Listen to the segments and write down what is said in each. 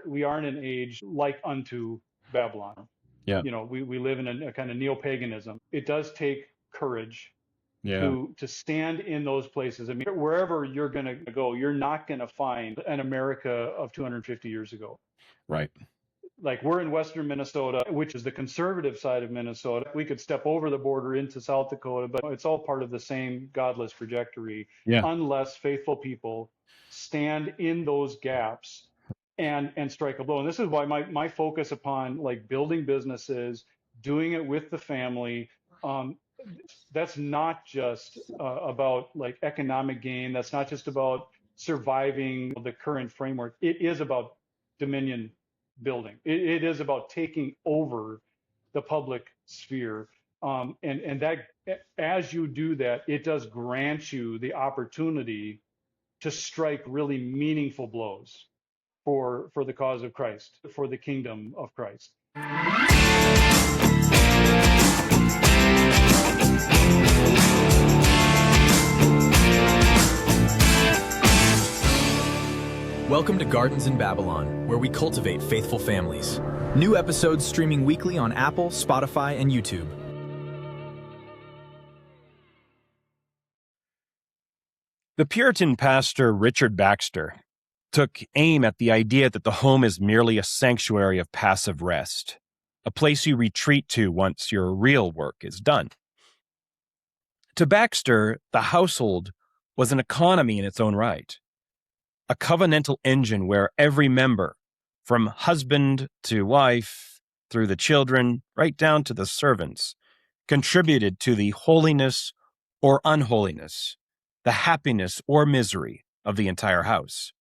we are in an age like unto Babylon. Yeah. We live in a kind of neo-paganism. It does take courage Yeah. to stand in those places. I mean, wherever you're going to go, you're not going to find an America of 250 years ago. Right. Like, we're in western Minnesota, which is the conservative side of Minnesota. We could step over the border into South Dakota, but it's all part of the same godless trajectory, Yeah. unless faithful people stand in those gaps and strike a blow. And this is why my focus upon like building businesses, doing it with the family, that's not just about like economic gain. That's not just about surviving the current framework. It is about dominion building. It is about taking over the public sphere. And that, as you do that, it does grant you the opportunity to strike really meaningful blows for the cause of Christ, for the kingdom of Christ. Welcome to Gardens in Babylon, where we cultivate faithful families. New episodes streaming weekly on Apple, Spotify, and YouTube. The Puritan pastor Richard Baxter took aim at the idea that the home is merely a sanctuary of passive rest, a place you retreat to once your real work is done. To Baxter, the household was an economy in its own right, a covenantal engine where every member, from husband to wife, through the children, right down to the servants, contributed to the holiness or unholiness, the happiness or misery of the entire house.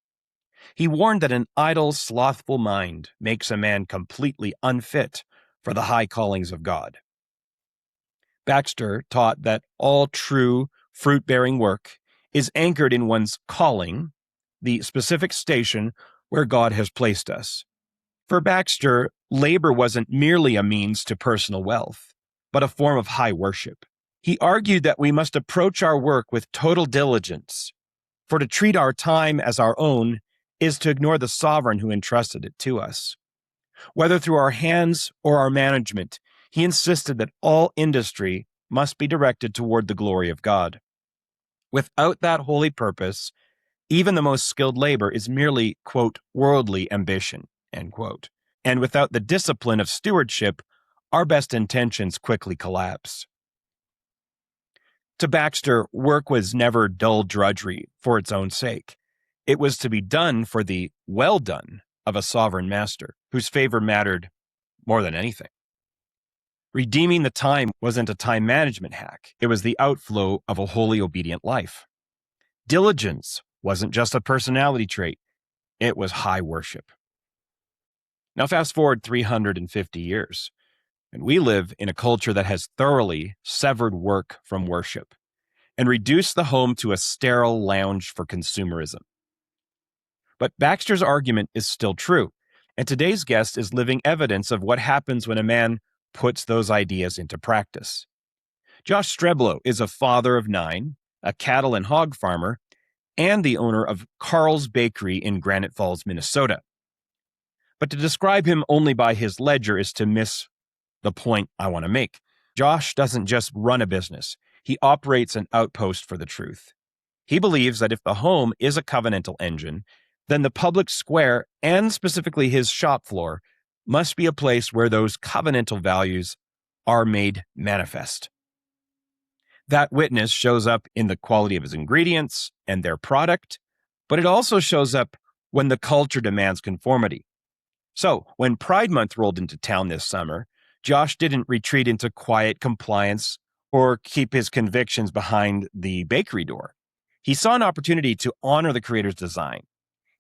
He warned that an idle, slothful mind makes a man completely unfit for the high callings of God. Baxter taught that all true fruit-bearing work is anchored in one's calling, the specific station where God has placed us. For Baxter, labor wasn't merely a means to personal wealth, but a form of high worship. He argued that we must approach our work with total diligence, for to treat our time as our own is to ignore the sovereign who entrusted it to us. Whether through our hands or our management, he insisted that all industry must be directed toward the glory of God. Without that holy purpose, even the most skilled labor is merely, quote, worldly ambition, end quote. And without the discipline of stewardship, our best intentions quickly collapse. To Baxter, work was never dull drudgery for its own sake. It was to be done for the well done of a sovereign master, whose favor mattered more than anything. Redeeming the time wasn't a time management hack. It was the outflow of a wholly obedient life. Diligence wasn't just a personality trait. It was high worship. Now fast forward 350 years, and we live in a culture that has thoroughly severed work from worship and reduced the home to a sterile lounge for consumerism. But Baxter's argument is still true, and today's guest is living evidence of what happens when a man puts those ideas into practice. Josh Streblow is a father of 9, a cattle and hog farmer, and the owner of Carl's Bakery in Granite Falls, Minnesota. But to describe him only by his ledger is to miss the point I want to make. Josh doesn't just run a business. He operates an outpost for the truth. He believes that if the home is a covenantal engine, then the public square, and specifically his shop floor, must be a place where those covenantal values are made manifest. That witness shows up in the quality of his ingredients and their product, but it also shows up when the culture demands conformity. So, when Pride Month rolled into town this summer, Josh didn't retreat into quiet compliance or keep his convictions behind the bakery door. He saw an opportunity to honor the creator's design.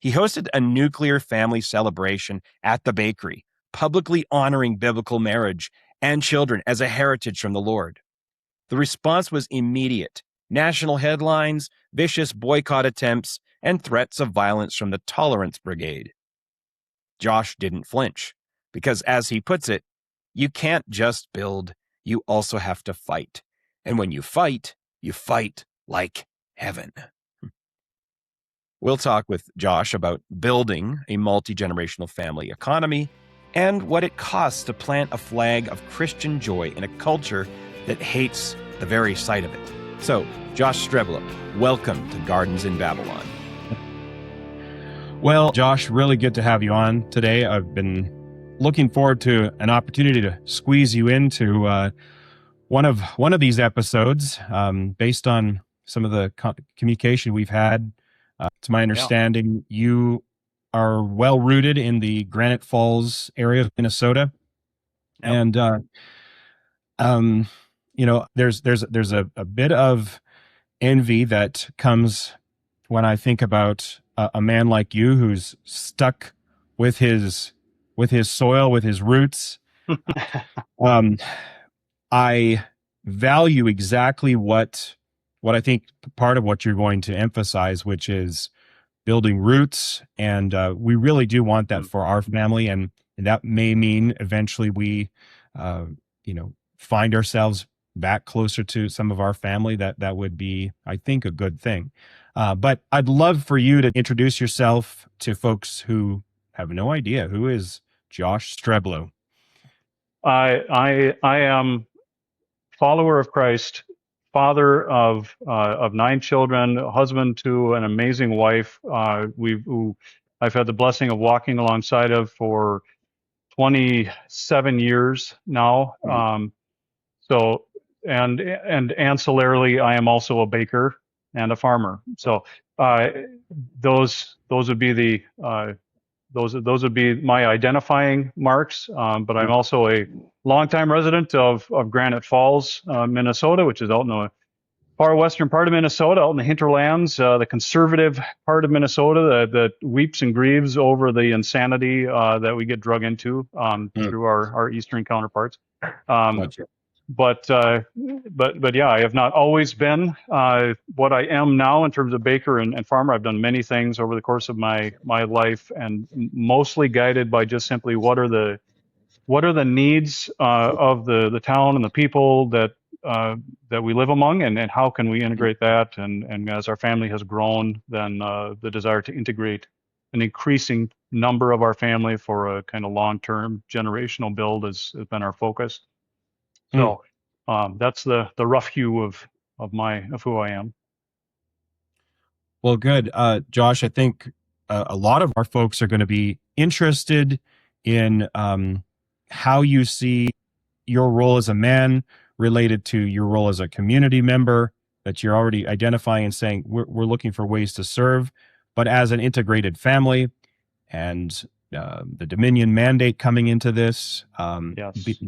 He hosted a nuclear family celebration at the bakery, publicly honoring biblical marriage and children as a heritage from the Lord. The response was immediate. National headlines, vicious boycott attempts, and threats of violence from the Tolerance Brigade. Josh didn't flinch, because as he puts it, you can't just build, you also have to fight. And when you fight like heaven. We'll talk with Josh about building a multi-generational family economy and what it costs to plant a flag of Christian joy in a culture that hates the very sight of it. So, Josh Streblow, welcome to Gardens in Babylon. Well, Josh, really good to have you on today. I've been looking forward to an opportunity to squeeze you into one of these episodes based on some of the communication we've had. To my understanding, you are well rooted in the Granite Falls area of Minnesota, and there's a bit of envy that comes when I think about a man like you who's stuck with his soil, with his roots. I value exactly what I think part of what you're going to emphasize, which is building roots. And we really do want that for our family. And that may mean eventually we, find ourselves back closer to some of our family. That would be, I think, a good thing. But I'd love for you to introduce yourself to folks who have no idea. Who is Josh Streblow? I am follower of Christ, father of 9 children, husband to an amazing wife. Who I've had the blessing of walking alongside of for 27 years now. And ancillarily, I am also a baker and a farmer. So those would be the those would be my identifying marks. But I'm also a longtime resident of Granite Falls, Minnesota, which is out in the far western part of Minnesota, out in the hinterlands, the conservative part of Minnesota that weeps and grieves over the insanity that we get drug into through our eastern counterparts. But yeah, I have not always been what I am now in terms of baker and farmer. I've done many things over the course of my life, and mostly guided by just simply what are the needs of the town and the people that we live among, and how can we integrate that? And as our family has grown, then the desire to integrate an increasing number of our family for a kind of long-term generational build has been our focus. So that's the rough hue of who I am. Well, good. Josh, I think a lot of our folks are going to be interested in how you see your role as a man related to your role as a community member, that you're already identifying and saying we're looking for ways to serve, but as an integrated family, and the Dominion mandate coming into this,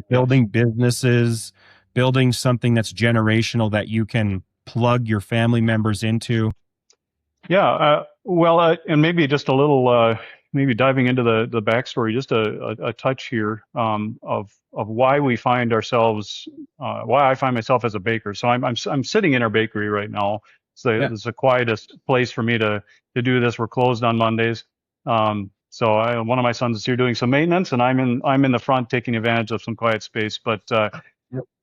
building businesses, building something that's generational that you can plug your family members into. Yeah, and maybe just a little, maybe diving into the backstory, just a touch here of why we find ourselves, why I find myself as a baker. So I'm sitting in our bakery right now. It's the quietest place for me to do this. We're closed on Mondays. So one of my sons is here doing some maintenance, and I'm in the front taking advantage of some quiet space. But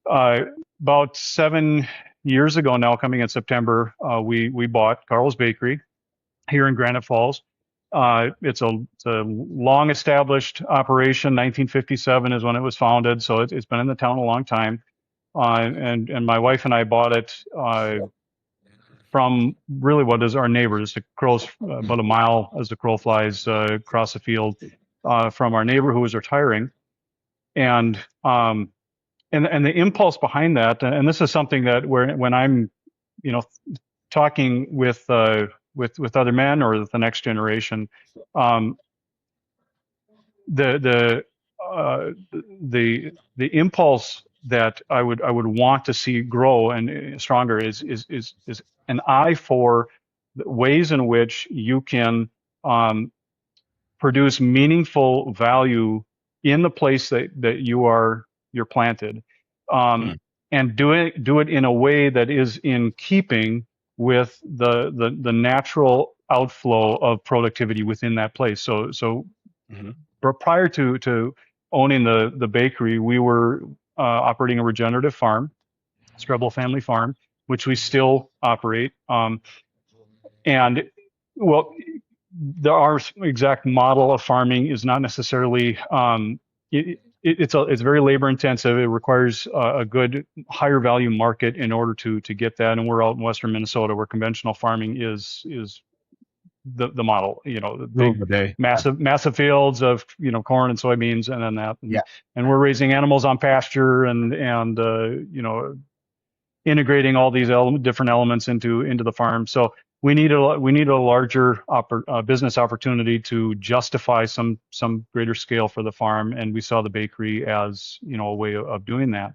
about 7 years ago now, coming in September, we bought Carl's Bakery here in Granite Falls. It's a long established operation. 1957 is when it was founded, so it's been in the town a long time. And my wife and I bought it from really what is our neighbors. The crow's about a mile as the crow flies across the field from our neighbor who was retiring. And the impulse behind that, and this is something that when I'm, talking with other men or with the next generation, the impulse that I would want to see grow and stronger is an eye for the ways in which you can produce meaningful value in the place that you're planted, and do it in a way that is in keeping with the natural outflow of productivity within that place. So prior to owning the bakery, we were operating a regenerative farm, Streblow family farm, which we still operate. And Well, our exact model of farming is not necessarily it's very labor intensive. It requires a good higher value market in order to get that. And we're out in western Minnesota where conventional farming is the model. You know, the Rule of big the day. massive fields of corn and soybeans and then that and we're raising animals on pasture and integrating all these different elements into the farm. So we need a larger business opportunity to justify some greater scale for the farm, and we saw the bakery as a way of doing that.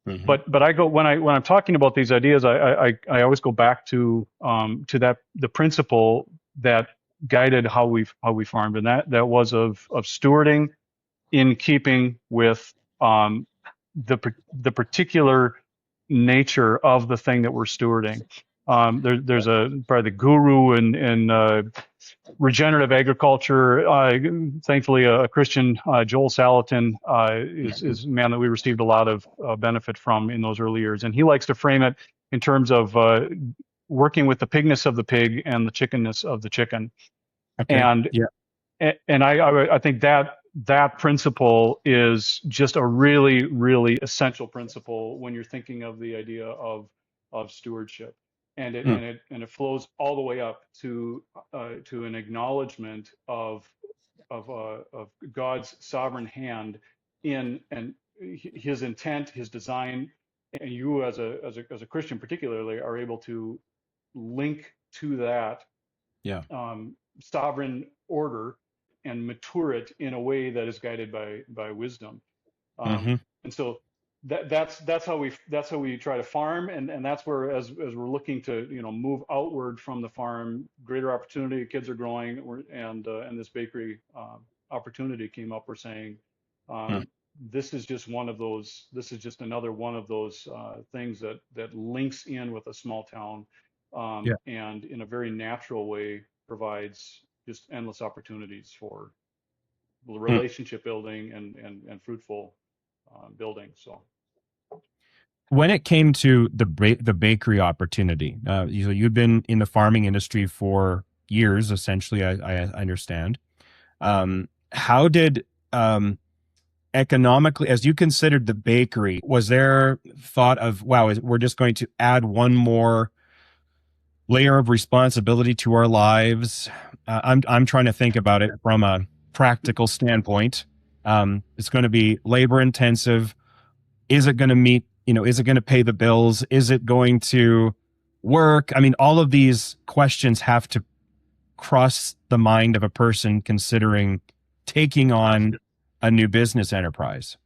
Mm-hmm. But I go when I'm talking about these ideas, I always go back to that the principle that guided how we farmed, and that was of stewarding in keeping with the particular nature of the thing that we're stewarding. There's probably the guru in regenerative agriculture. Thankfully, a Christian, Joel Salatin, is a man that we received a lot of benefit from in those early years, and he likes to frame it in terms of working with the pigness of the pig and the chickenness of the chicken. Okay. And Yeah. and I think that principle is just a really, really essential principle when you're thinking of the idea of stewardship, and Mm. it flows all the way up to an acknowledgement of God's sovereign hand in and His intent, His design, and you as a Christian particularly are able to link to that Yeah. sovereign order and mature it in a way that is guided by wisdom. Mm-hmm. And so that's how we try to farm, and that's where as we're looking to move outward from the farm, greater opportunity. Kids are growing, and this bakery opportunity came up. We're saying Mm. this is just one of those. This is just another one of those things that links in with a small town, Yeah. and in a very natural way provides just endless opportunities for Mm. relationship building and fruitful building. So When it came to the bakery opportunity, you've been in the farming industry for years, essentially. I understand. How did economically, as you considered the bakery, was there thought of, wow, we're just going to add one more layer of responsibility to our lives? I'm trying to think about it from a practical standpoint. It's going to be labor intensive. Is it going to meet, is it going to pay the bills? Is it going to work? I mean, all of these questions have to cross the mind of a person considering taking on a new business enterprise.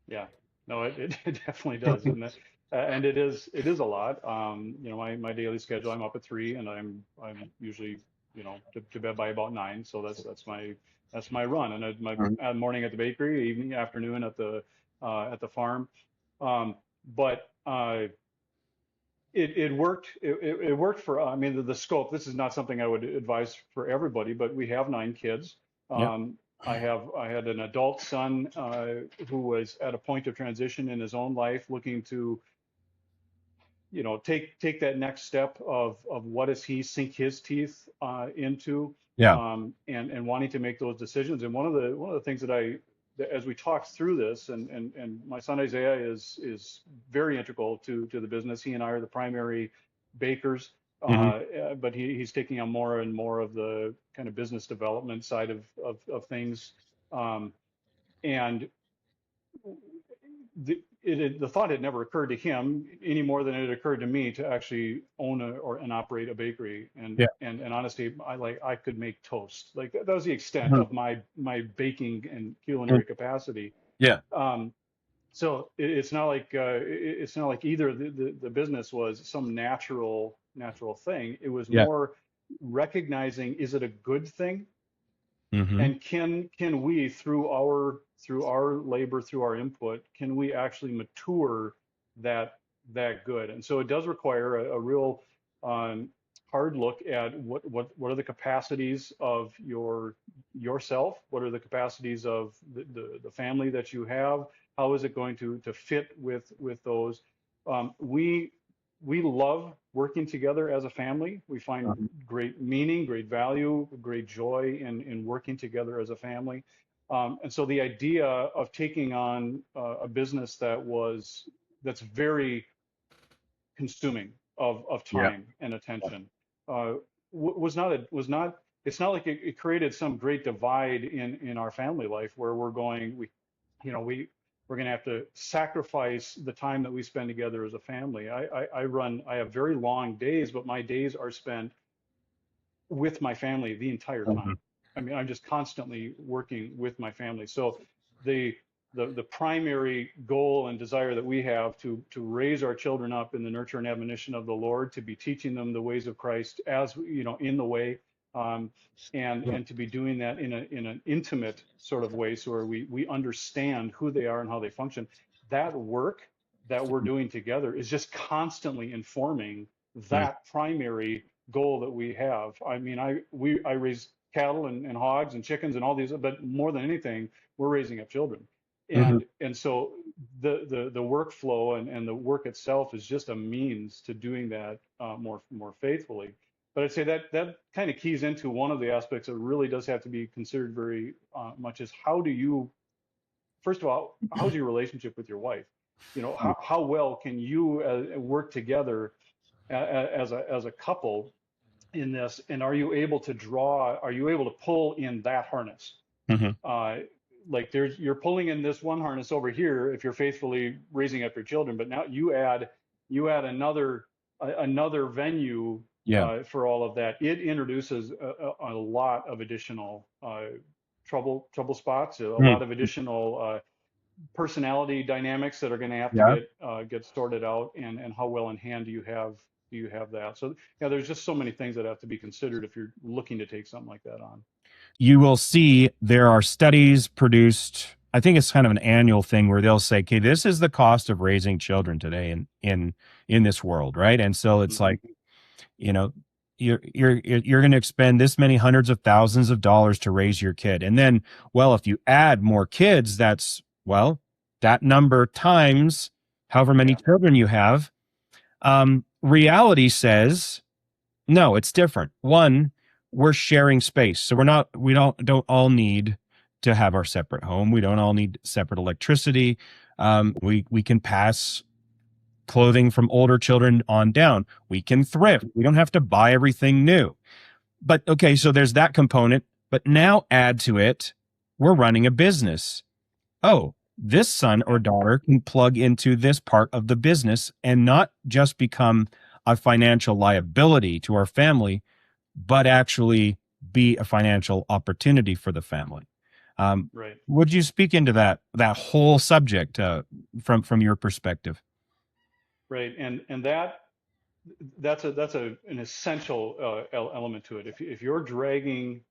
yeah, no, it definitely does, and it is a lot. My daily schedule, I'm up at 3 and I'm usually to bed by about 9, so that's my run, and my Mhm. morning at the bakery, evening, afternoon at the farm. But it worked. It worked for. I mean, the scope. This is not something I would advise for everybody, but we have 9 kids. Yeah. I had an adult son who was at a point of transition in his own life, looking to take that next step of what does he sink his teeth into, Yeah. and wanting to make those decisions. And one of the things that as we talked through this, and my son Isaiah is very integral to the business. He and I are the primary bakers, Hmm. but he's taking on more and more of the kind of business development side of things. And the thought had never occurred to him any more than it had occurred to me to actually own and operate a bakery. And Yeah. and honestly, I could make toast. Like that was the extent Mhm. of my baking and Mhm. culinary capacity. Yeah. Um, so it's not like either the business was some natural thing. It was Yeah. more recognizing, is it a good thing, Hmm. and can we through our labor, through our input, can we actually mature that good? And so it does require a real um, hard look at what are the capacities of yourself, what are the capacities of the family that you have, how is it going to fit with those. We we love working together as a family. We find great meaning, great value, great joy in working together as a family. And so the idea of taking on a business that's very consuming of Yeah. time and attention was not it's not like it created some great divide in our family life where we're going to have to sacrifice the time that we spend together as a family. I have very long days, but my days are spent with my family the entire Mhm. time. I mean, I'm just constantly working with my family. So the the primary goal and desire that we have to raise our children up in the nurture and admonition of the Lord, to be teaching them the ways of Christ as in the way, um, and to be doing that in an intimate sort of way, so where we understand who they are and how they function. That work that we're doing together is just constantly informing that primary goal that we have. I mean, I raise cattle and hogs and chickens and all these, but more than anything, we're raising up children. Mhm. And so the workflow and the work itself is just a means to doing that more faithfully. But I'd say that kind of keys into one of the aspects that really does have to be considered very much is how do you, first of all, how's your relationship with your wife? How well can you work together as a couple in this, and are you able to pull in that harness? Mhm. uh, like you're pulling in this one harness over here if you're faithfully raising up your children, but now you add another venue Yeah. for all of that. It introduces a lot of additional trouble spots, a Mm. lot of additional personality dynamics that are going to have to Yeah. get sorted out, and how well in hand do you have that? So yeah, there's just so many things that have to be considered if you're looking to take something like that on. You will see there are studies produced. I think it's kind of an annual thing where they'll say, "Okay, this is the cost of raising children today in this world," right? And so it's Hmm. like, you know, you're going to expend this many hundreds of thousands of dollars to raise your kid, and then, well, if you add more kids, that number times however many Yeah. children you have. Reality says, no, it's different. One, we're sharing space. So we don't all need to have our separate home. We don't all need separate electricity. We can pass clothing from older children on down. We can thrift. We don't have to buy everything new. But okay, so there's that component. But now add to it, we're running a business. Oh, this son or Yeah. daughter can plug into this part of the business and not just become a financial liability to our family, but actually be a financial opportunity for the family. Um, Right. would you speak into that whole subject from your perspective? Right. And that's an essential element to it. If you're dragging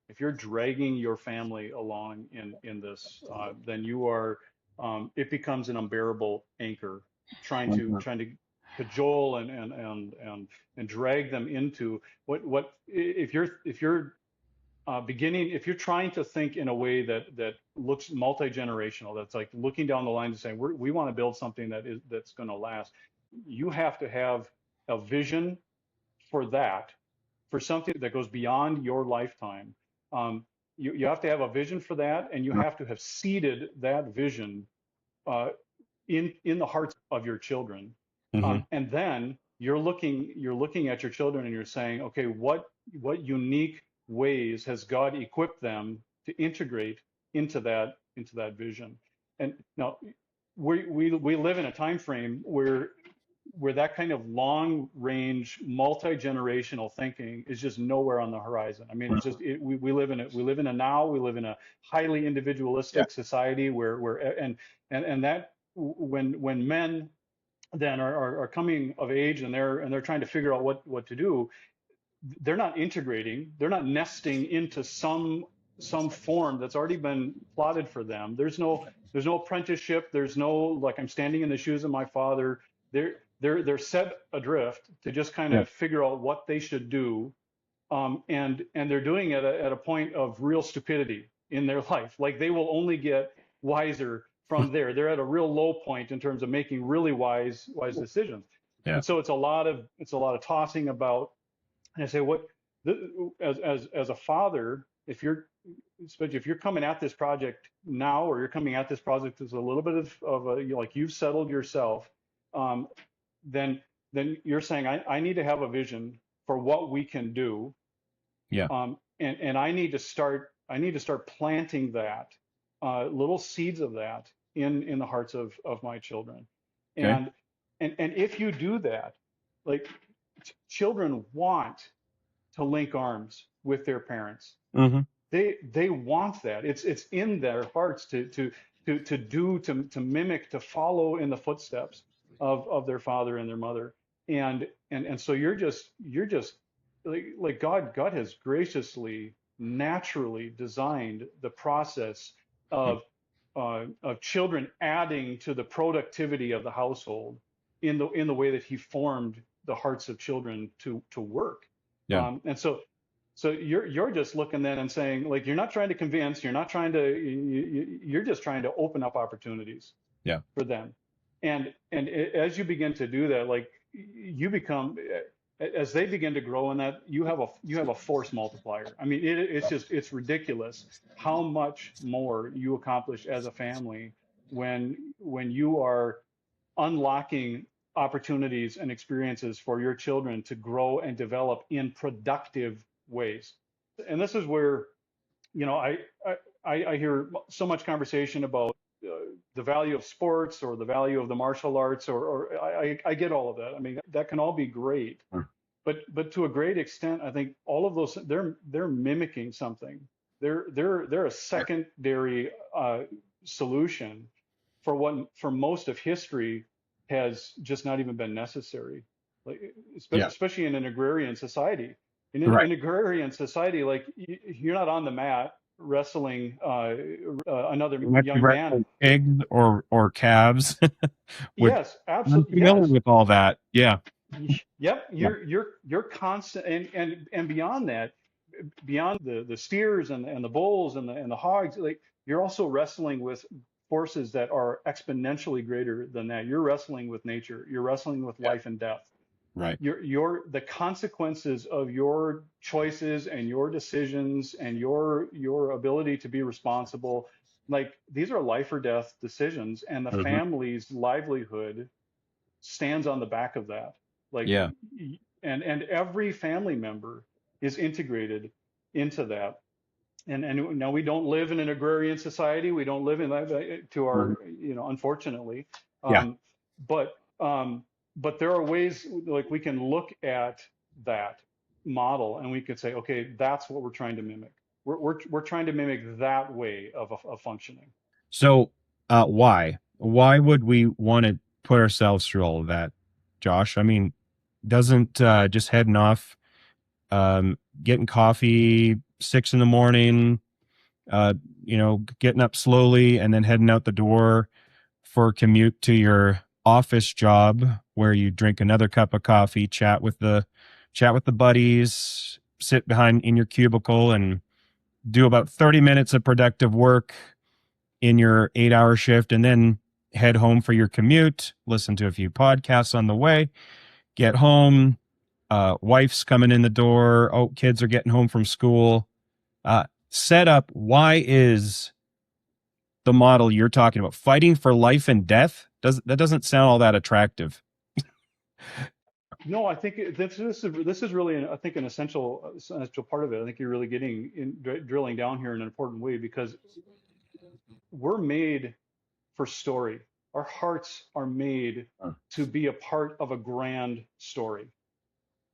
your family along in this, then it becomes an unbearable anchor, trying to cajole and drag them into what if you're trying to think in a way that looks multi-generational, that's like looking down the line and saying we want to build something that's going to last. You have to have a vision for that, for something that goes beyond your lifetime. You have to have a vision for that, and you have to have seeded that vision uh, in the hearts of your children. Mm-hmm. And then you're looking at your children and you're saying, okay, what unique ways has God equipped them to integrate into that vision? And now we live in a time frame where that kind of long range multi-generational thinking is just nowhere on the horizon. I mean, it's just we live in a now, we live in a highly Yeah. individualistic society where and that when men then are coming of age, and they're trying to figure out what to do, they're not integrating, they're not nesting into some form that's already been plotted for them. There's no apprenticeship, there's no, like, I'm standing in the shoes of my father. They're set adrift to just kind Yeah. of figure out what they should do. And they're doing it at a point of real stupidity in their life. Like, they will only get wiser from there. They're at a real low point in terms of making really wise decisions. Yeah. And so it's a lot of tossing about. And I say, as a father, especially if you're coming at this project now, or you're coming at this project as a little bit of a, like you've settled yourself, um, then you're saying, I need to have a vision for what we can do, Yeah. and I need to start planting that, little seeds of that in the hearts of my children. Okay. And if you do that, like, children want to link arms with their parents. Mm-hmm. They want that. It's in their hearts to mimic, to follow in the footsteps of their father and their mother. And so you're just like God has graciously, naturally designed the process of children adding to the productivity of the household in the way that He formed the hearts of children to work. Yeah. And so you're just looking then and saying, like, you're not trying to convince, you're not trying to, you're just trying to open up opportunities Yeah. for them. And as you begin to do that, like, you become, as they begin to grow in that, you have a force multiplier. I mean, it's ridiculous how much more you accomplish as a family when you are unlocking opportunities and experiences for your children to grow and develop in productive ways. And this is where, I hear so much conversation about the value of sports or the value of the martial arts, or I get all of that. I mean, that can all be great, but to a great extent, I think all of those, they're mimicking something. They're a secondary solution for what for most of history has just not even been necessary. Like, Yeah. especially in an agrarian society. In Right. an agrarian society, like, you're not on the mat wrestling another You might be young man. wrestling pigs or calves. Which Yes, I'm absolutely. familiar Yes. with all that. Yeah. Yep. Yeah. You're constant, and beyond that, beyond the steers and the bulls and the hogs, like, you're also wrestling with forces that are exponentially greater than that. You're wrestling with nature. You're wrestling with Yeah. life and death. Right. The consequences of your choices and your decisions and your ability to be responsible, like, these are life or death decisions, and the Mm-hmm. family's livelihood stands on the back of that. Like, Yeah. and every family member is integrated into that. And now, we don't live in an agrarian society. We don't live in that, to Mhm. our, unfortunately. Yeah. Um, but but there are ways, like, we can look at that model and we could say, okay, that's what we're trying to mimic. We're trying to mimic that way of functioning. So, why? Why would we want to put ourselves through all of that, Josh? I mean, doesn't just heading off, getting coffee 6 a.m, getting up slowly and then heading out the door for a commute to your office job where you drink another cup of coffee, chat with the buddies, sit behind in your cubicle and do about 30 minutes of productive work in your 8-hour shift, and then head home for your commute, listen to a few podcasts on the way, get home, wife's coming in the door, oh, kids are getting home from school. Set up, why is the model you're talking about fighting for life and death? That doesn't sound all that attractive. No, I think this is really, I think, an essential part of it. I think you're really drilling down here in an important way, because we're made for story. Our hearts are made to be a part of a grand story.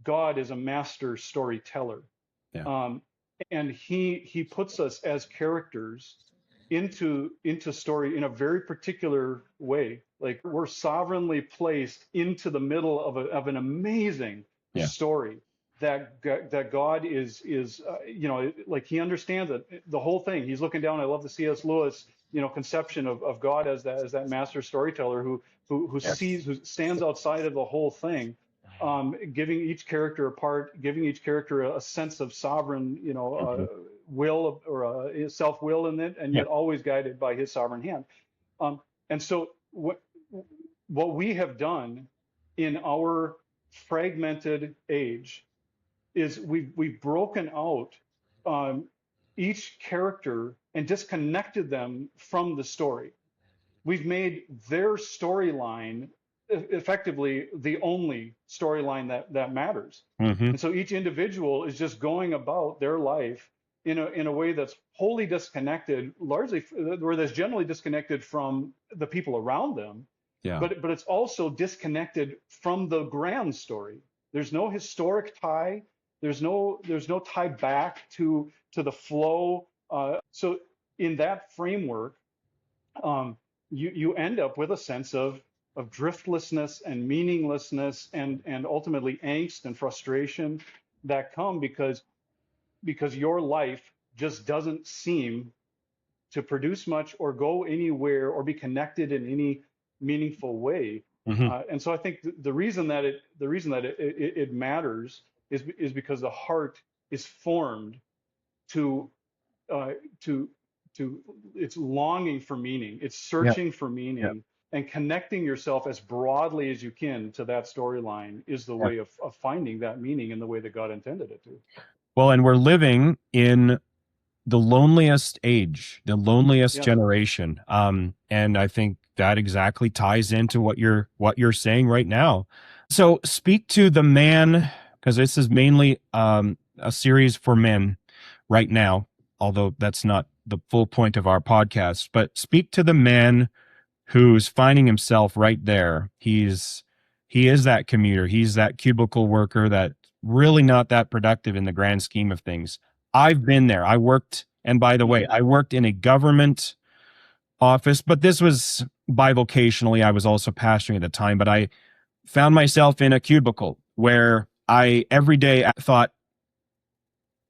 God is a master storyteller. Yeah. And he puts us as characters into story in a very particular way. Like, we're sovereignly placed into the middle of an amazing story that God is like, He understands it, the whole thing. He's looking down. I love the C.S. Lewis conception of God as that master storyteller who stands outside of the whole thing, giving each character a part, giving each character a sense of sovereign, will, or a self-will in it, and yet always guided by His sovereign hand. And so what we have done in our fragmented age is we've broken out each character and disconnected them from the story. We've made their storyline effectively the only storyline that matters. Mm-hmm. And so each individual is just going about their life in a way that's wholly disconnected, largely, or that's generally disconnected from the people around them. Yeah. But it's also disconnected from the grand story. There's no historic tie. There's no tie back to the flow. So in that framework, you end up with a sense of driftlessness and meaninglessness and ultimately angst and frustration that come because your life just doesn't seem to produce much or go anywhere or be connected in any meaningful way. Mm-hmm. And so I think the reason that it matters is because the heart is formed to uh, to it's longing for meaning, it's Yeah. searching for meaning, and connecting yourself as broadly as you can to that storyline is the Yeah. way of finding that meaning in the way that God intended it to. Well, and we're living in the loneliest age, the loneliest Yes. generation. And I think that exactly ties into what you're saying right now. So speak to the man, because this is mainly a series for men right now, although that's not the full point of our podcast. But speak to the man who's finding himself right there. He is that commuter. He's that cubicle worker that really not that productive in the grand scheme of things. I've been there. I worked, and by the way, I worked in a government office, but this was bivocationally. I was also pastoring at the time, but I found myself in a cubicle where I every day thought,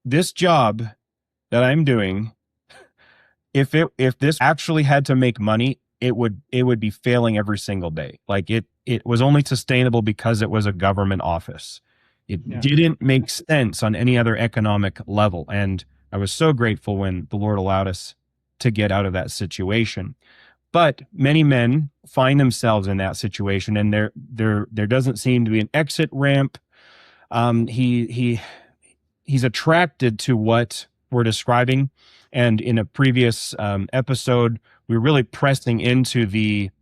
this job that I'm doing, if this actually had to make money, it would be failing every single day. Like it was only sustainable because it was a government office. It didn't make sense on any other economic level. And I was so grateful when the Lord allowed us to get out of that situation. But many men find themselves in that situation, and there doesn't seem to be an exit ramp. He's attracted to what we're describing. And in a previous episode, we're really pressing into the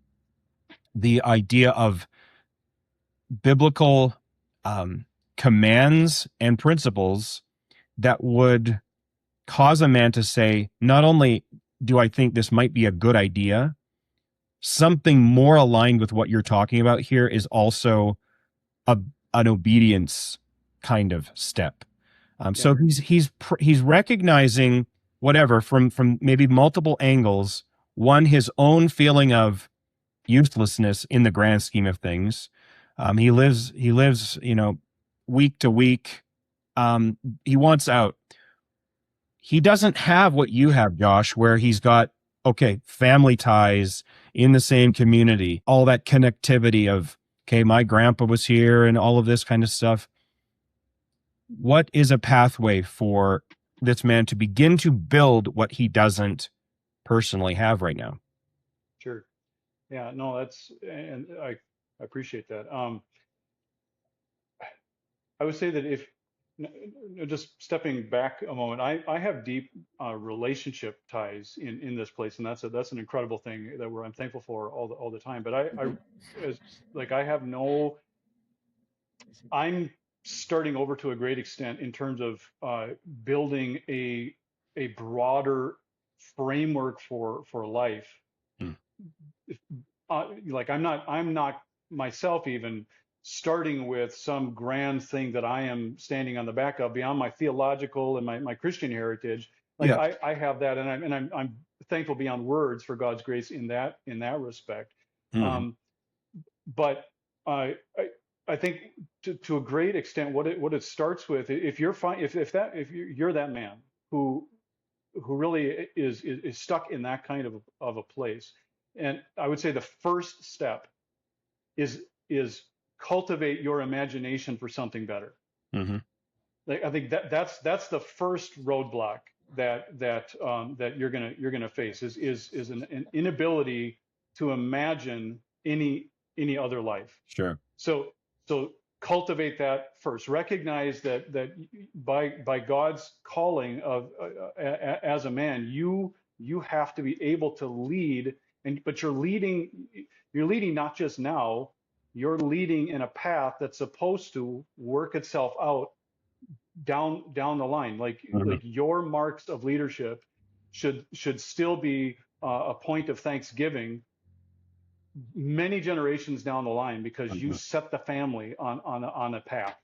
idea of biblical commands and principles that would cause a man to say, not only do I think this might be a good idea, something more aligned with what you're talking about here is also an obedience kind of step. So he's recognizing whatever from maybe multiple angles. One, his own feeling of uselessness in the grand scheme of things. He lives, week to week. He wants out. He doesn't have what you have, Josh, where he's got, family ties in the same community, all that connectivity of, my grandpa was here and all of this kind of stuff. What is a pathway for this man to begin to build what he doesn't personally have right now? Sure. Yeah, no, and I appreciate that. I would say that if just stepping back a moment, I have deep relationship ties in this place, and that's an incredible thing that I'm thankful for all the time. But I'm starting over to a great extent in terms of building a broader framework for life. Like I'm not myself even starting with some grand thing that I am standing on the back of beyond my theological and my Christian heritage. Like I have that, and I'm thankful beyond words for God's grace in that respect. Mm-hmm. But I think to a great extent, what it starts with, if you're you're that man who really is stuck in that kind of a place, and I would say the first step is cultivate your imagination for something better. Mm-hmm. Like I think that's the first roadblock that you're gonna face is an inability to imagine any other life. Sure. So so cultivate that first. Recognize that by God's calling of as a man, you have to be able to lead, but you're leading not just now, you're leading in a path that's supposed to work itself out down the line. Like your marks of leadership should still be a point of thanksgiving many generations down the line, because you set the family on a path.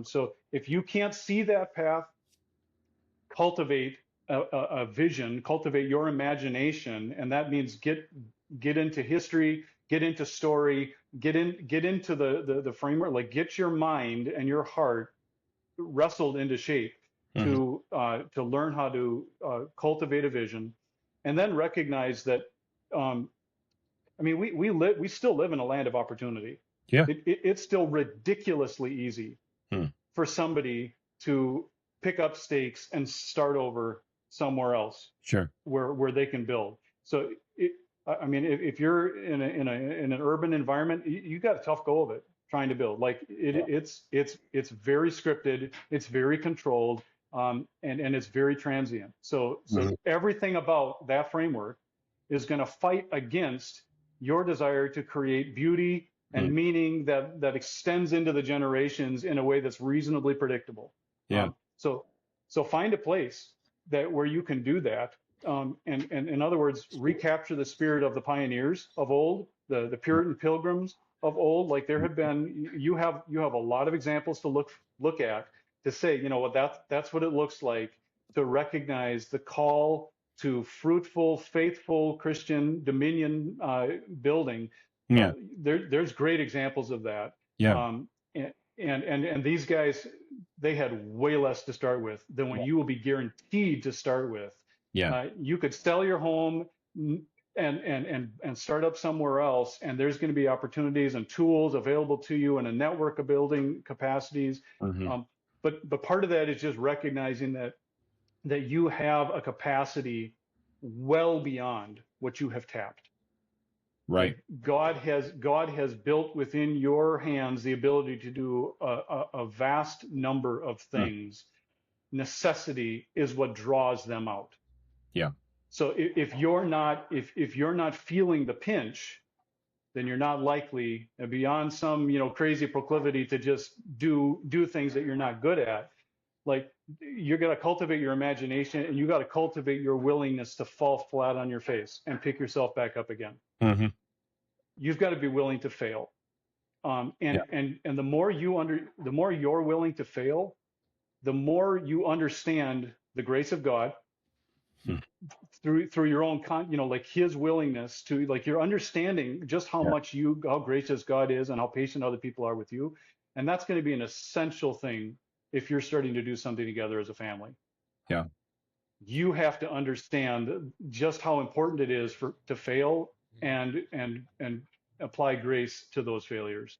So if you can't see that path, cultivate a vision, cultivate your imagination, and that means get into history, get into story, get into the framework. Like, get your mind and your heart wrestled into shape to learn how to cultivate a vision, and then recognize that. I mean, we still live in a land of opportunity. Yeah. It's still ridiculously easy for somebody to pick up stakes and start over somewhere else. Sure. Where they can build. So I mean, if you're in an urban environment, you got a tough go of it trying to build. Like it's very scripted, it's very controlled, and it's very transient. So everything about that framework is going to fight against your desire to create beauty and meaning that extends into the generations in a way that's reasonably predictable. Yeah. So find a place where you can do that. And in other words, recapture the spirit of the pioneers of old, the Puritan pilgrims of old. Like there have been, you have a lot of examples to look at to say, you know what, that's what it looks like to recognize the call to fruitful, faithful Christian dominion building. Yeah. There's great examples of that. Yeah. And these guys, they had way less to start with than what you will be guaranteed to start with. Yeah. You could sell your home and start up somewhere else, and there's going to be opportunities and tools available to you and a network of building capacities. But part of that is just recognizing that you have a capacity well beyond what you have tapped. Right. God has built within your hands the ability to do a vast number of things. Necessity is what draws them out. Yeah. So if you're not feeling the pinch, then you're not likely, beyond some crazy proclivity to just do things that you're not good at. Like, you're going to cultivate your imagination, and you got to cultivate your willingness to fall flat on your face and pick yourself back up again. You've got to be willing to fail. And the more you're willing to fail, the more you understand the grace of God through your own like his willingness to, like, you're understanding just how how gracious God is and how patient other people are with you. And that's going to be an essential thing if you're starting to do something together as a family. Yeah. You have to understand just how important it is to fail and apply grace to those failures.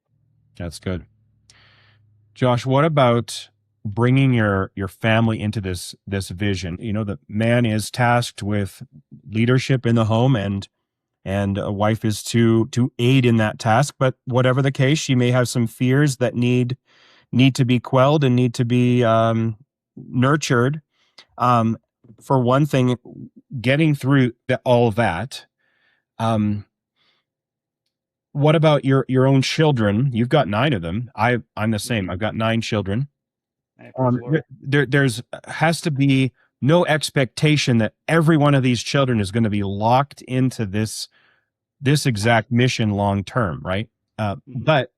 That's good. Josh, what about bringing your family into this vision? The man is tasked with leadership in the home, and a wife is to aid in that task. But whatever the case, she may have some fears that need to be quelled and need to be nurtured. For one thing, getting through all that. What about your own children? You've got 9 of them. I'm the same. I've got 9 children. There's has to be no expectation that every one of these children is going to be locked into this exact mission long term, right? But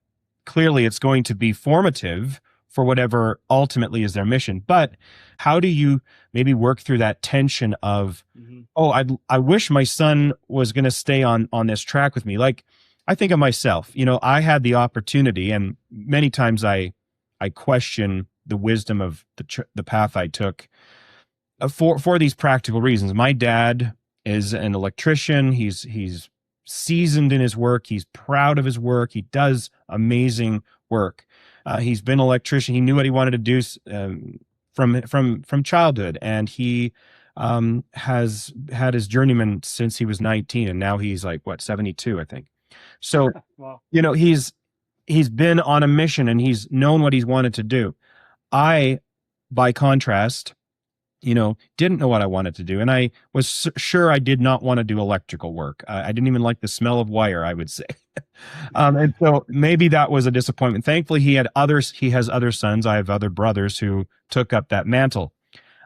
clearly it's going to be formative for whatever ultimately is their mission. But how do you maybe work through that tension of, I wish my son was going to stay on this track with me? Like, I think of myself, I had the opportunity, and many times I question the wisdom of the path I took for these practical reasons. My dad is an electrician. He's seasoned in his work. He's proud of his work. He does amazing work. He's been an electrician. He knew what he wanted to do from childhood, and he has had his journeyman since he was 19, and now he's like 72, I think. So, wow. he's been on a mission and he's known what he's wanted to do. I, by contrast, didn't know what I wanted to do. And I was sure I did not want to do electrical work. I didn't even like the smell of wire, I would say. And so maybe that was a disappointment. Thankfully, he has other sons. I have other brothers who took up that mantle.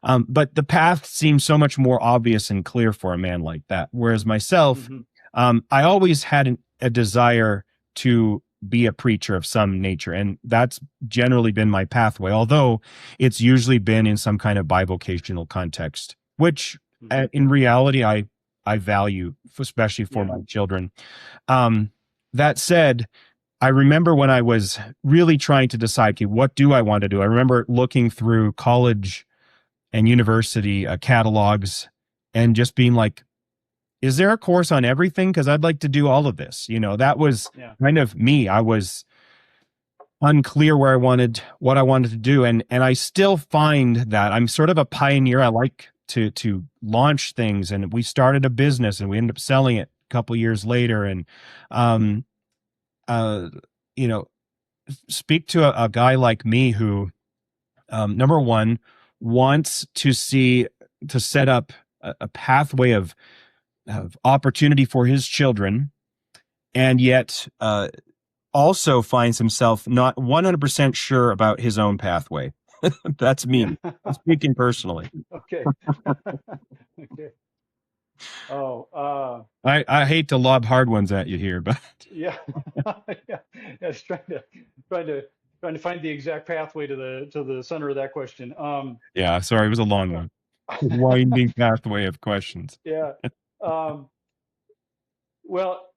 But the path seems so much more obvious and clear for a man like that. Whereas myself, I always had a desire to be a preacher of some nature. And that's generally been my pathway, although it's usually been in some kind of bivocational context, which in reality, I value, especially for my children. That said, I remember when I was really trying to decide, okay, what do I want to do? I remember looking through college and university catalogs and just being like, is there a course on everything? Because I'd like to do all of this. That was kind of me. I was unclear what I wanted to do. And I still find that I'm sort of a pioneer. I like to launch things. And we started a business and we ended up selling it a couple years later. And, speak to a guy like me who, number one, wants to set up a pathway of opportunity for his children, and yet also finds himself not 100% sure about his own pathway. That's me. I'm speaking personally. Okay. Okay. Oh, I hate to lob hard ones at you here, but yeah, yeah. Just trying to find the exact pathway to the center of that question. Yeah, sorry, it was a long one. Winding pathway of questions. Yeah. Well,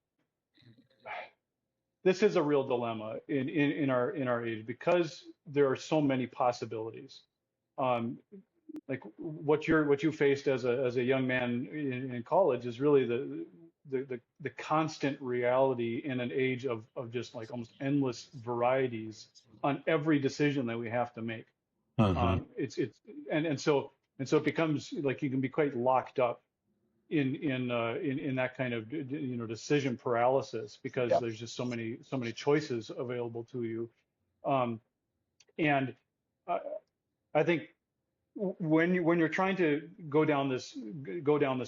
this is a real dilemma in our age because there are so many possibilities. Like what you faced as a young man in college is really the constant reality in an age of just like almost endless varieties on every decision that we have to make. It's and so it becomes like you can be quite locked up in that kind of decision paralysis because there's just so many choices available to you. And I think when you're trying to go down this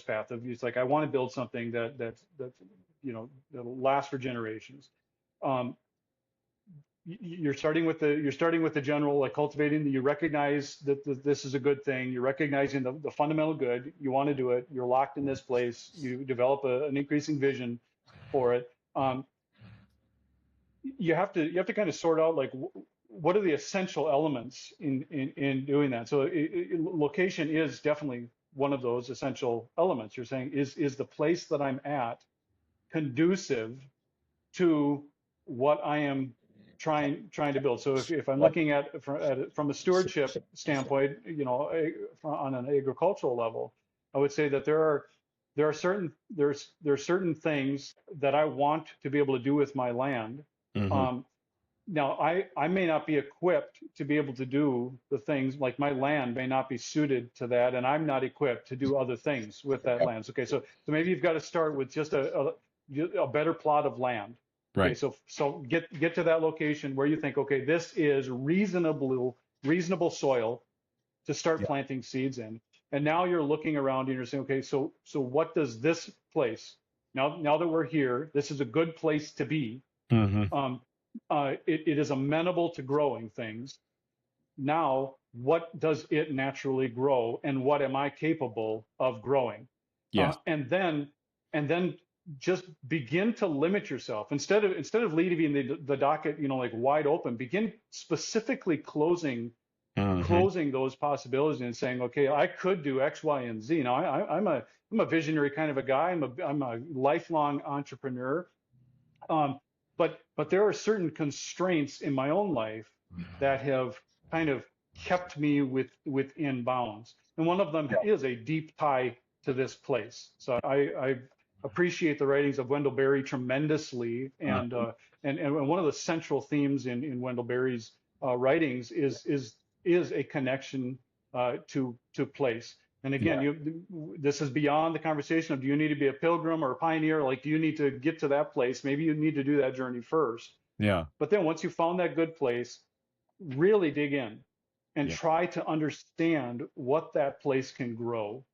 path of it's like I want to build something that's that'll last for generations. You're starting with the general, like cultivating that you recognize that this is a good thing. You're recognizing the fundamental good. You want to do it. You're locked in this place. You develop an increasing vision for it. You have to kind of sort out like what are the essential elements in doing that. So location is definitely one of those essential elements. You're saying is the place that I'm at conducive to what I am trying to build. So if I'm looking at from a stewardship standpoint, on an agricultural level, I would say that there are certain things that I want to be able to do with my land. Now I may not be equipped to be able to do the things, like my land may not be suited to that, and I'm not equipped to do other things with that land. Okay, so maybe you've got to start with just a better plot of land. Right. Okay, so get to that location where you think, okay, this is reasonable soil to start planting seeds in. And now you're looking around and you're saying, okay, so what does this place, now that we're here, this is a good place to be. It is amenable to growing things. Now, what does it naturally grow, and what am I capable of growing? Yes. And then just begin to limit yourself instead of leaving the docket, like wide open. Begin specifically closing those possibilities and saying, okay, I could do X, Y, and Z. Now, I'm a visionary kind of a guy. I'm a lifelong entrepreneur. But there are certain constraints in my own life that have kind of kept me within bounds. And one of them is a deep tie to this place. So I appreciate the writings of Wendell Berry tremendously. And one of the central themes in Wendell Berry's writings is a connection to place. And again, this is beyond the conversation of do you need to be a pilgrim or a pioneer? Like, do you need to get to that place? Maybe you need to do that journey first. Yeah. But then once you found that good place, really dig in and Yeah. try to understand what that place can grow.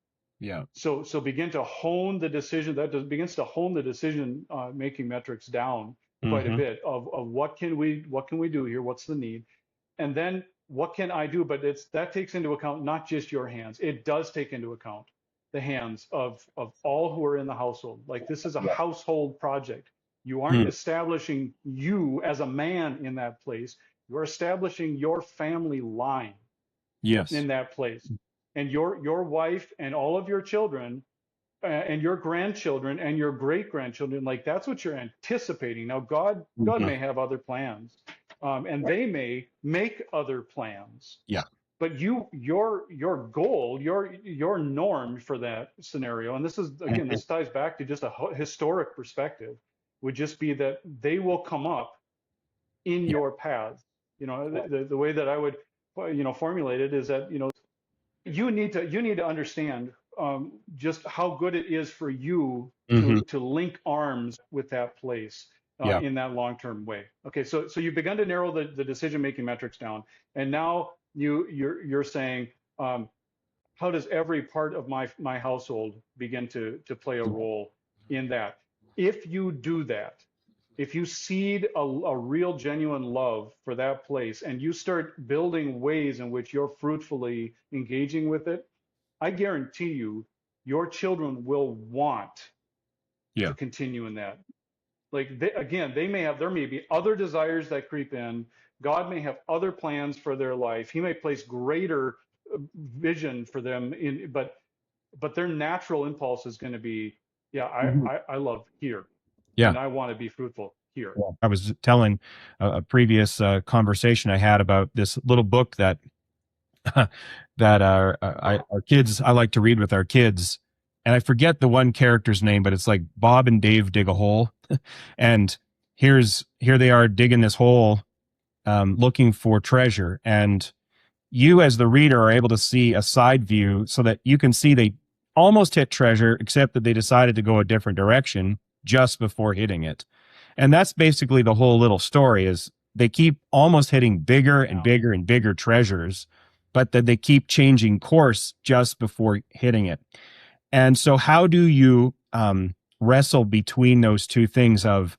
Yeah. So begin to hone the decision, begins to hone the decision making metrics down quite a Mm-hmm. bit of what can we do here? What's the need? And then what can I do? But that takes into account not just your hands. It does take into account the hands of all who are in the household. Like this is a household project. You aren't Mm. establishing you as a man in that place. You're establishing your family line Yes. in that place. And your wife and all of your children and your grandchildren and your great grandchildren, like that's what you're anticipating. Now, God Mm-hmm. may have other plans, and they may make other plans. Yeah. But your goal, your norm for that scenario, and this is again, this ties back to just a historic perspective, would just be that they will come up in Yeah. your paths. The way that I would formulate it is that you need to understand just how good it is for you Mm-hmm. to link arms with that place Yeah. in that long-term way. Okay, so you've begun to narrow the decision-making metrics down, and now you're saying, how does every part of my household begin to play a role in that? If you do that, if you seed a real genuine love for that place and you start building ways in which you're fruitfully engaging with it, I guarantee you your children will want to Yeah. continue in that. Like there may be other desires that creep in. God may have other plans for their life. He may place greater vision for them but their natural impulse is going to be, yeah, Mhm. I love here Yeah. and I want to be fruitful here. Yeah. I was telling a previous conversation I had about this little book that that our kids, I like to read with our kids, and I forget the one character's name, but it's like Bob and Dave dig a hole, and here they are digging this hole, looking for treasure, and you as the reader are able to see a side view so that you can see they almost hit treasure, except that they decided to go a different direction just before hitting it. And that's basically the whole little story is they keep almost hitting bigger and bigger and bigger treasures, but that they keep changing course just before hitting it. And so how do you wrestle between those two things of,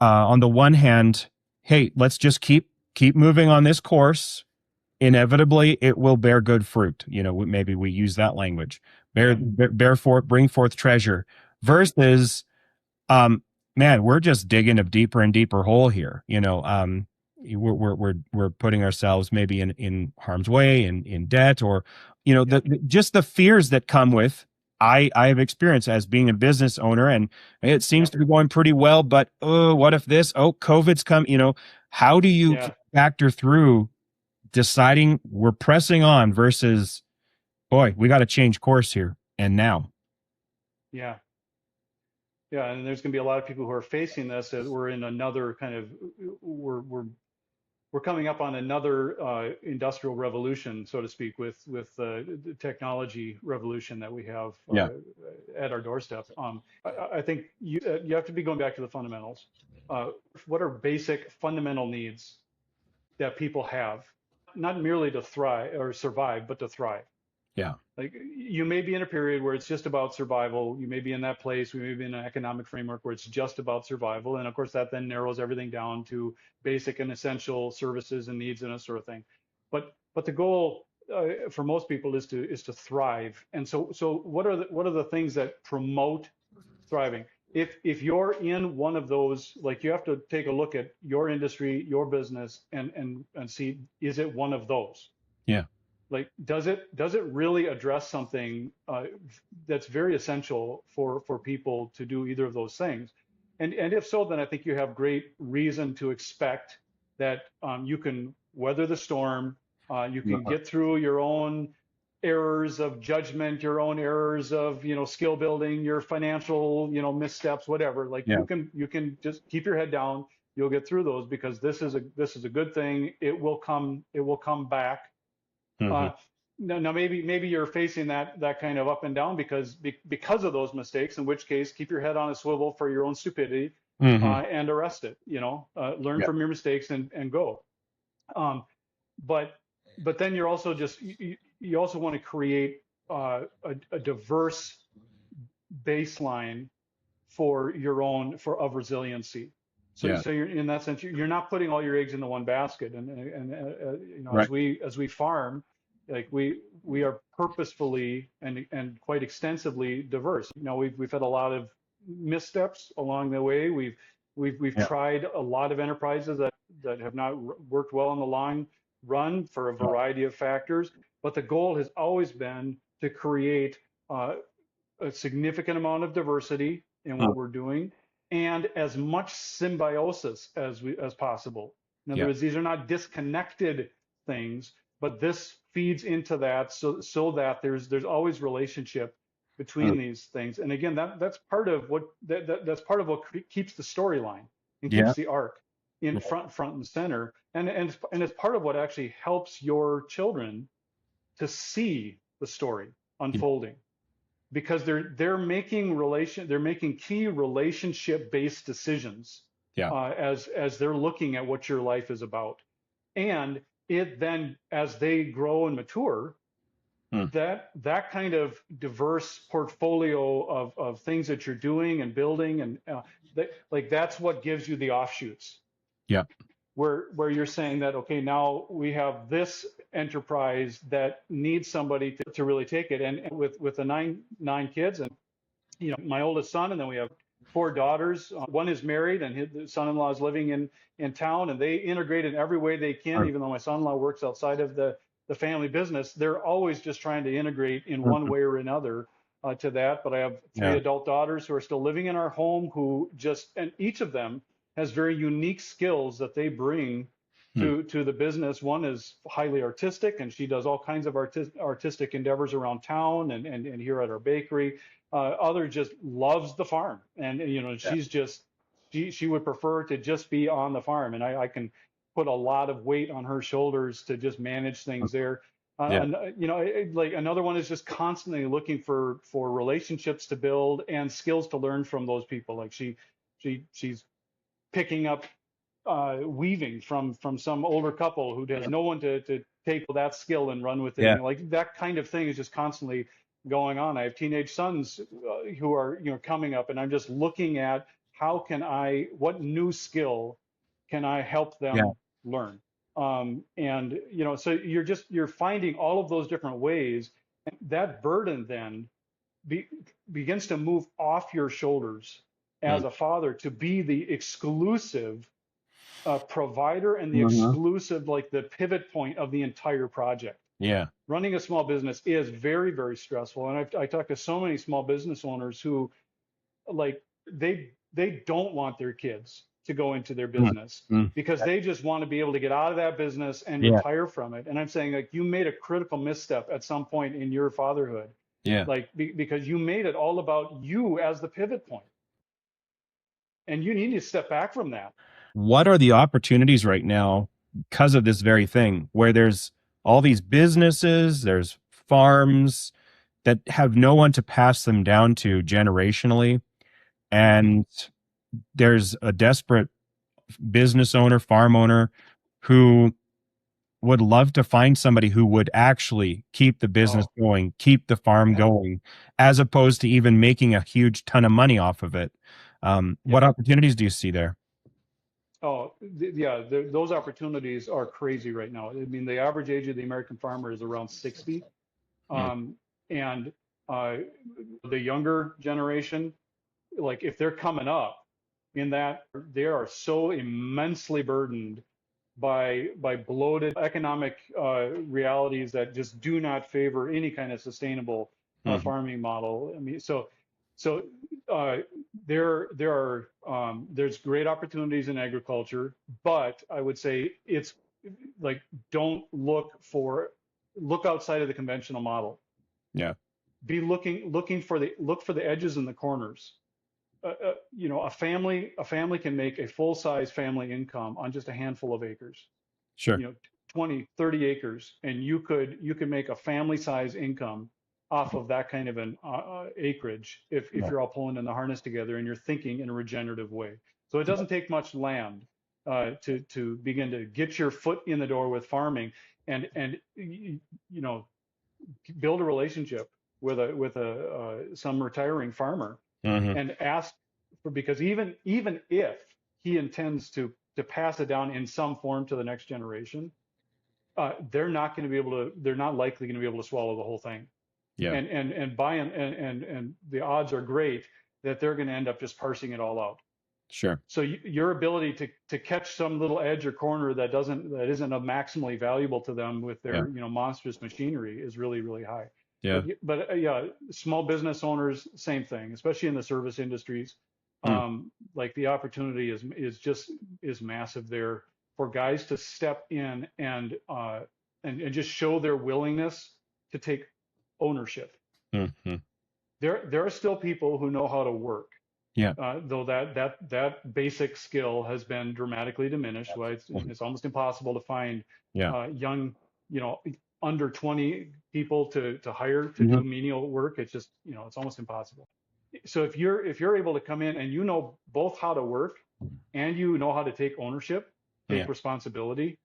on the one hand, hey, let's just keep moving on this course, inevitably it will bear good fruit. Maybe we use that language. Bear forth, bring forth treasure. Versus, man, we're just digging a deeper and deeper hole here. We're putting ourselves maybe in harm's way, in debt, or just the fears that come with. I have experienced as being a business owner, and it seems to be going pretty well. But what if this? Oh, COVID's come. How do you factor through deciding we're pressing on versus, boy, we got to change course here and now? Yeah. Yeah, and there's going to be a lot of people who are facing this as we're in another kind of we're coming up on another industrial revolution, so to speak, with the technology revolution that we have at our doorstep. I think you have to be going back to the fundamentals. What are basic fundamental needs that people have, not merely to thrive or survive, but to thrive? Yeah. Like you may be in a period where it's just about survival. You may be in that place. We may be in an economic framework where it's just about survival. And of course, that then narrows everything down to basic and essential services and needs and that sort of thing. But the goal for most people is to thrive. And so what are the things that promote thriving? If you're in one of those, like you have to take a look at your industry, your business, and see, is it one of those? Yeah. Like, does it really address something that's very essential for people to do either of those things? And if so, then I think you have great reason to expect that you can weather the storm. You can get through your own errors of judgment, your own errors of skill building, your financial missteps, whatever. Like you can just keep your head down. You'll get through those because this is a good thing. It will come back. Now maybe you're facing that kind of up and down because of those mistakes, in which case keep your head on a swivel for your own stupidity and arrest it. Learn from your mistakes and go. Um, but but then you're also just you also want to create a diverse baseline for your own of resiliency. So Yeah. so you're in that sense you're not putting all your eggs into one basket. Right. As we farm, like we are purposefully and quite extensively diverse. We've had a lot of missteps along the way. We've Yeah. tried a lot of enterprises that have not worked well in the long run for a variety of factors. But the goal has always been to create a significant amount of diversity in Mm. what we're doing and as much symbiosis as possible. In other Yeah. words, these are not disconnected things, but this feeds into that so that there's always relationship between Mm. these things. And again, that's part of what that's part of what keeps the storyline and Yeah. keeps the arc in front and center. And it's part of what actually helps your children to see the story Yeah. unfolding because they're making key relationship based decisions Yeah. as they're looking at what your life is about. And it then, as they grow and mature, Mm. that kind of diverse portfolio of things that you're doing and building and that's what gives you the offshoots Yeah. where you're saying that, okay, now we have this enterprise that needs somebody to really take it. And with the nine kids and my oldest son, and then we have four daughters. One is married, and his son-in-law is living in town, and they integrate in every way they can. Sure. Even though my son-in-law works outside of the family business, they're always just trying to integrate in one Mhm. way or another to that. But I have three Yeah. adult daughters who are still living in our home, and each of them has very unique skills that they bring Mm. to the business. One is highly artistic, and she does all kinds of artistic endeavors around town and here at our bakery. Other just loves the farm, and Yeah. she's just she would prefer to just be on the farm, and I can put a lot of weight on her shoulders to just manage things there. Yeah. And like another one is just constantly looking for relationships to build and skills to learn from those people. Like she's picking up weaving from some older couple who has no one to take that skill and run with it. Yeah. Like that kind of thing is just constantly going on. I have teenage sons who are coming up, and I'm just looking at what new skill can I help Yeah. them learn. And so you're finding all of those different ways, and that burden then begins to move off your shoulders as Mm. a father to be the exclusive provider and the Mhm. exclusive, like the pivot point of the entire project. Yeah. Running a small business is very, very stressful. And I talk to so many small business owners who like they don't want their kids to go into their Mm. business Mm. because they just want to be able to get out of that business and Yeah. retire from it. And I'm saying, like, you made a critical misstep at some point in your fatherhood, Yeah. like because you made it all about you as the pivot point, and you need to step back from that. What are the opportunities right now because of this very thing where there's all these businesses, there's farms that have no one to pass them down to generationally, and there's a desperate business owner, farm owner who would love to find somebody who would actually keep the business Oh, going, keep the farm yeah, going, as opposed to even making a huge ton of money off of it. yeah. What opportunities do you see there? Oh, yeah, those opportunities are crazy right now. I mean, the average age of the American farmer is around 60. Mm. And the younger generation, like if they're coming up in that, they are so immensely burdened by bloated economic realities that just do not favor any kind of sustainable Mhm. farming model. I mean, so uh, there's great opportunities in agriculture, but I would say it's like don't look outside of the conventional model. Yeah. Be look for the edges and the corners. A family can make a full-size family income on just a handful of acres. Sure. 20, 30 acres, and you could make a family size income off of that kind of an acreage if Yeah. you're all pulling in the harness together and you're thinking in a regenerative way. So it doesn't take much land to begin to get your foot in the door with farming and you know build a relationship with a some retiring farmer Hmm. and ask for, because even if he intends to pass it down in some form to the next generation, they're not going to be able to, they're not likely going to be able to swallow the whole thing. Yeah. And by and the odds are great that they're going to end up just parsing it all out. Sure. So your ability to catch some little edge or corner that isn't maximally valuable to them with Yeah. their monstrous machinery is really, really high. Yeah. But yeah, small business owners, same thing, especially in the service industries. Like the opportunity is massive there for guys to step in and just show their willingness to take ownership. Hmm. There are still people who know how to work. Yeah. Though that basic skill has been dramatically diminished. Why it's almost impossible to find Yeah. young, under 20 people to hire to Mhm. do menial work. It's just, it's almost impossible. So if you're able to come in and you know both how to work and you know how to take ownership, take Yeah. responsibility,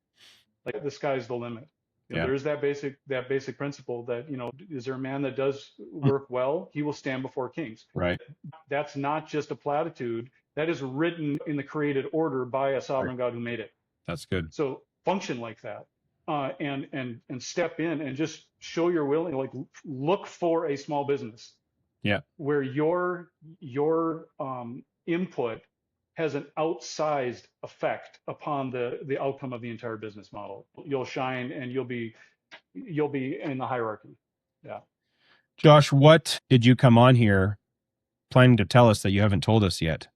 like the sky's the limit. Yeah. There's that basic principle that, is there a man that does work well? He will stand before kings. Right. That's not just a platitude. That is written in the created order by a sovereign God who made it. That's good. So function like that, and step in and just show your willing. Like look for a small business. Yeah. Where your input has an outsized effect upon the outcome of the entire business model. You'll shine and you'll be in the hierarchy. Yeah. Josh, what did you come on here planning to tell us that you haven't told us yet?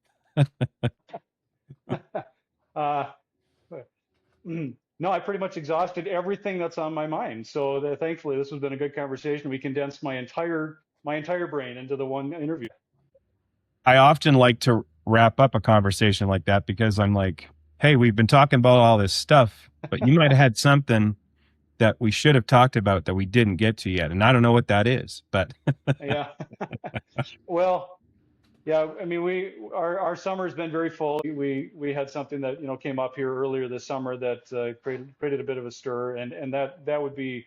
No, I pretty much exhausted everything that's on my mind. So thankfully, this has been a good conversation. We condensed my entire brain into the one interview. I often like to wrap up a conversation like that because I'm like, hey, we've been talking about all this stuff, but you might have had something that we should have talked about that we didn't get to yet. And I don't know what that is, but yeah. Well, yeah, I mean, our summer's been very full. We had something that, came up here earlier this summer that created a bit of a stir. And that would be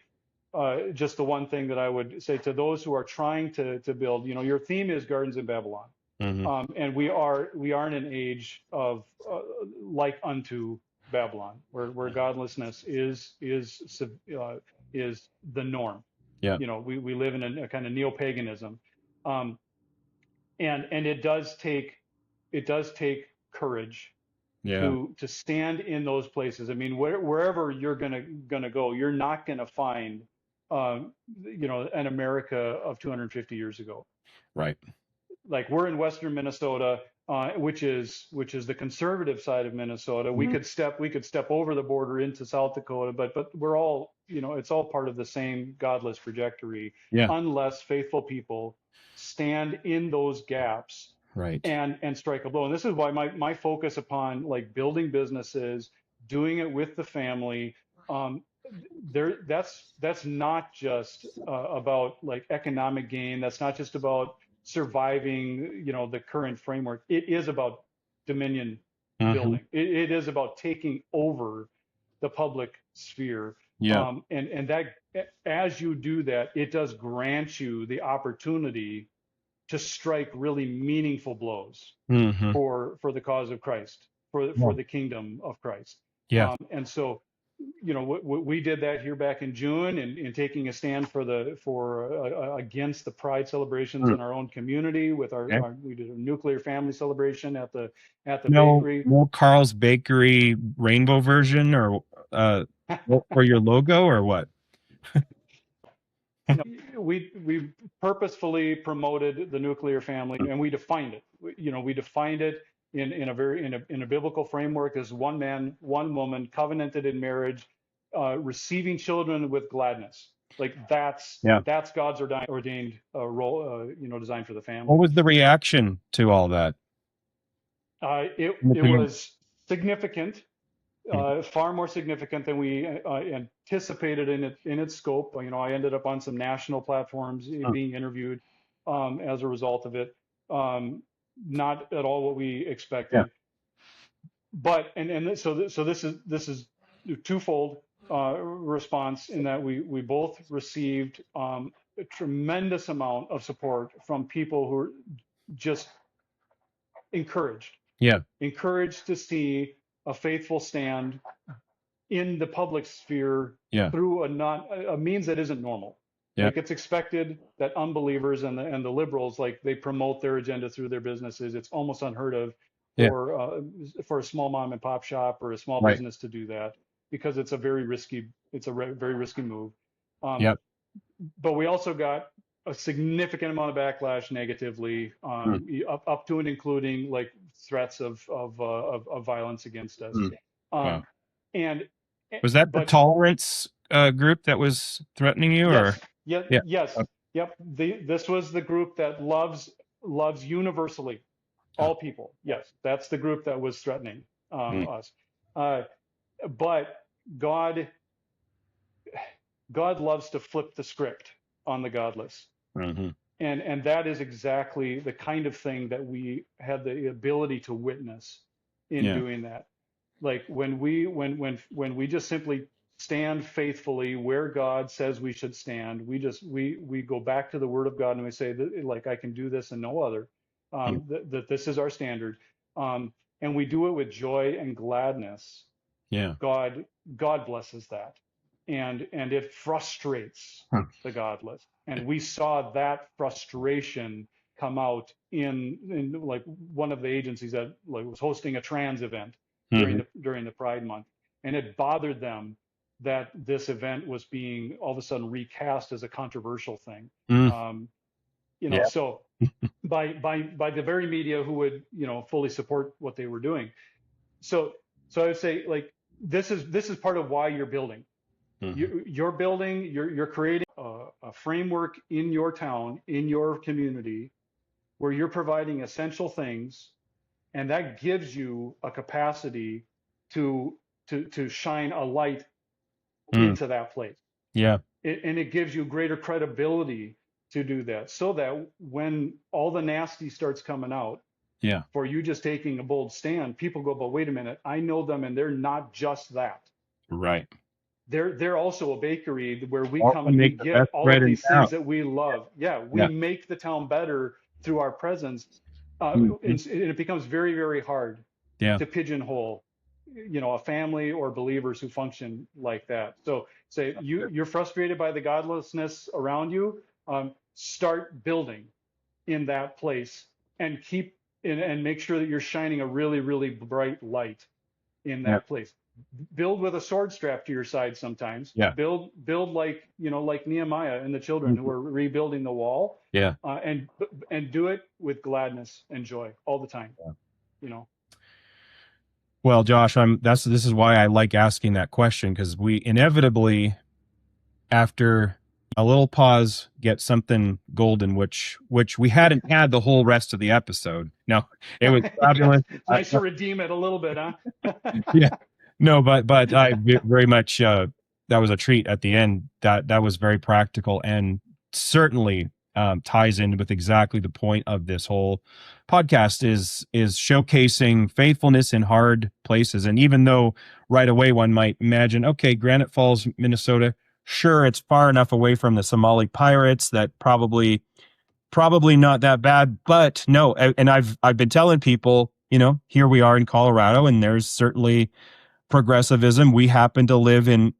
just the one thing that I would say to those who are trying to build, your theme is Gardens in Babylon. Mhm. And we are in an age of like unto Babylon, where godlessness is the norm. Yeah. We live in a kind of neo-paganism, and it does take courage to stand in those places. I mean, wherever you're gonna go, you're not gonna find an America of 250 years ago. Right. Like we're in Western Minnesota, which is the conservative side of Minnesota. Mm-hmm. We could step over the border into South Dakota, but we're all, it's all part of the same godless trajectory. Yeah. Unless faithful people stand in those gaps, right, and strike a blow. And this is why my focus upon like building businesses, doing it with the family. That's not just about like economic gain. That's not just about surviving, the current framework. It is about dominion building. It is about taking over the public sphere. Yeah. And that, as you do that, it does grant you the opportunity to strike really meaningful blows for the cause of Christ, for the kingdom of Christ. Yeah. And so, we did that here back in June in taking a stand against the Pride celebrations in our own community with we did a nuclear family celebration at the bakery. No Carl's Bakery rainbow version or for your logo or what? We purposefully promoted the nuclear family and we defined it. We defined it in a biblical framework as one man, one woman, covenanted in marriage, receiving children with gladness. Like that's God's ordained role, designed for the family. What was the reaction to all that? It was significant. far more significant than we anticipated in its scope. I ended up on some national platforms being interviewed as a result of it. Not at all what we expected. But so this is twofold response in that we both received a tremendous amount of support from people who are just encouraged to see a faithful stand in the public sphere through a means that isn't normal. Like, it's expected that unbelievers and the liberals, like, they promote their agenda through their businesses. It's almost unheard of for a small mom and pop shop or a small business to do that, because it's a very risky move. But we also got a significant amount of backlash negatively, up to and including like threats of violence against us. And was that the tolerance group that was threatening you? Yes. Yep. This was the group that loves universally all people. Yes, that's the group that was threatening us. But God loves to flip the script on the godless. And that is exactly the kind of thing that we had the ability to witness in doing that. Like, when we just simply stand faithfully where God says we should stand, we go back to the Word of God and we say that, like, I can do this and no other. That this is our standard, and we do it with joy and gladness. God blesses that, and it frustrates the godless. And we saw that frustration come out in like one of the agencies that like was hosting a trans event during the Pride Month, and it bothered them that this event was being all of a sudden recast as a controversial thing. So by the very media who would fully support what they were doing. So I would say, like, this is part of why you're building. You're building. You're creating a framework in your town, in your community, where you're providing essential things, and that gives you a capacity to shine a light into that place. And it gives you greater credibility to do that, so that when all the nasty starts coming out, for you just taking a bold stand, people go, but wait a minute, I know them, and they're not just that. They're also a bakery where we come and we get all of these things that we love. We make the town better through our presence. And it becomes very, very hard to pigeonhole, a family or believers who function like that. So say you're frustrated by the godlessness around you. Start building in that place, and and make sure that you're shining a really, really bright light in that place. Build with a sword strapped to your side sometimes. Build like like Nehemiah and the children who are rebuilding the wall. And do it with gladness and joy all the time. Well, Josh, this is why I like asking that question, because we inevitably, after a little pause, get something golden, which we hadn't had the whole rest of the episode. No, it was fabulous. It's nice to redeem it a little bit, huh? No, but I very much that was a treat at the end. That was very practical, and certainly ties in with exactly the point of this whole podcast is showcasing faithfulness in hard places. And even though right away one might imagine, okay, Granite Falls, Minnesota, sure, it's far enough away from the Somali pirates that probably not that bad. But no, and I've been telling people, here we are in Colorado, and there's certainly progressivism. We happen to live in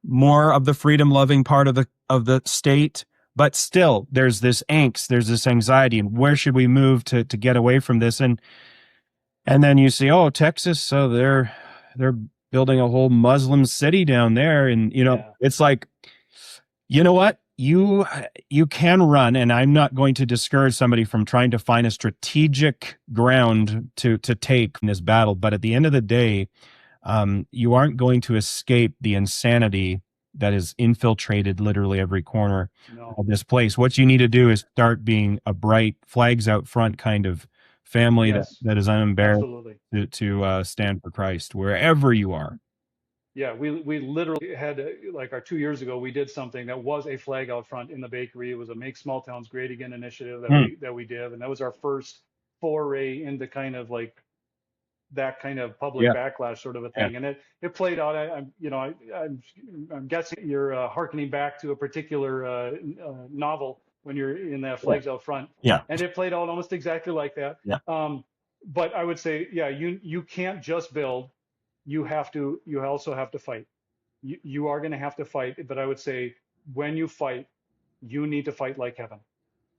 more of the freedom-loving part of the state, but still there's this angst, there's this anxiety, and where should we move to get away from this? And then you see, oh, Texas, so they're building a whole Muslim city down there, and it's like, you know what? You can run, and I'm not going to discourage somebody from trying to find a strategic ground to take in this battle. But at the end of the day, you aren't going to escape the insanity that is infiltrated literally every corner of this place. What you need to do is start being a bright, flags out front kind of family Yes, that is unembarrassed absolutely. to stand for Christ wherever you are. Yeah, we literally had like our 2 years ago, we did something that was a flag out front in the bakery. It was a Make Small Towns Great Again initiative that Hmm. we did, and that was our first foray into kind of like that kind of public Yeah. backlash sort of a Yeah. thing. And it played out. I'm guessing you're hearkening back to a particular novel when you're in that flags out front. Yeah. And it played out almost exactly like that. Yeah. But I would say, yeah, you can't just build. You also have to fight. You are going to have to fight. But I would say when you fight, you need to fight like heaven.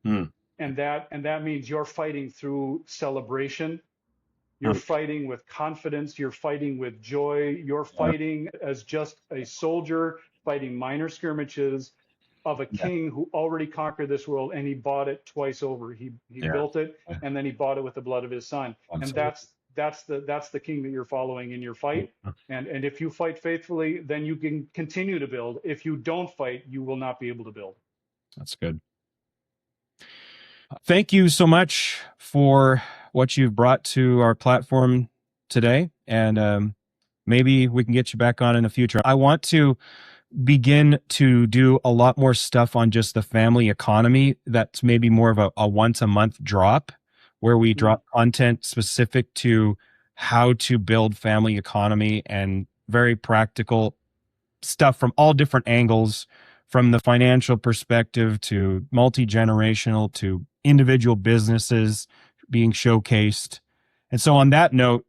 Hmm. And that means you're fighting through celebration. You're fighting with confidence. You're fighting with joy. You're fighting as just a soldier fighting minor skirmishes of a king who already conquered this world, and he bought it twice over. He built it, and then he bought it with the blood of his son. Absolutely. And that's the king that you're following in your fight. And if you fight faithfully, then you can continue to build. If you don't fight, you will not be able to build. That's good. Thank you so much for what you've brought to our platform today. And maybe we can get you back on in the future. I want to begin to do a lot more stuff on just the family economy. That's maybe more of a once a month drop where we drop content specific to how to build family economy and very practical stuff from all different angles, from the financial perspective to multi-generational to individual businesses being showcased. And so on that note,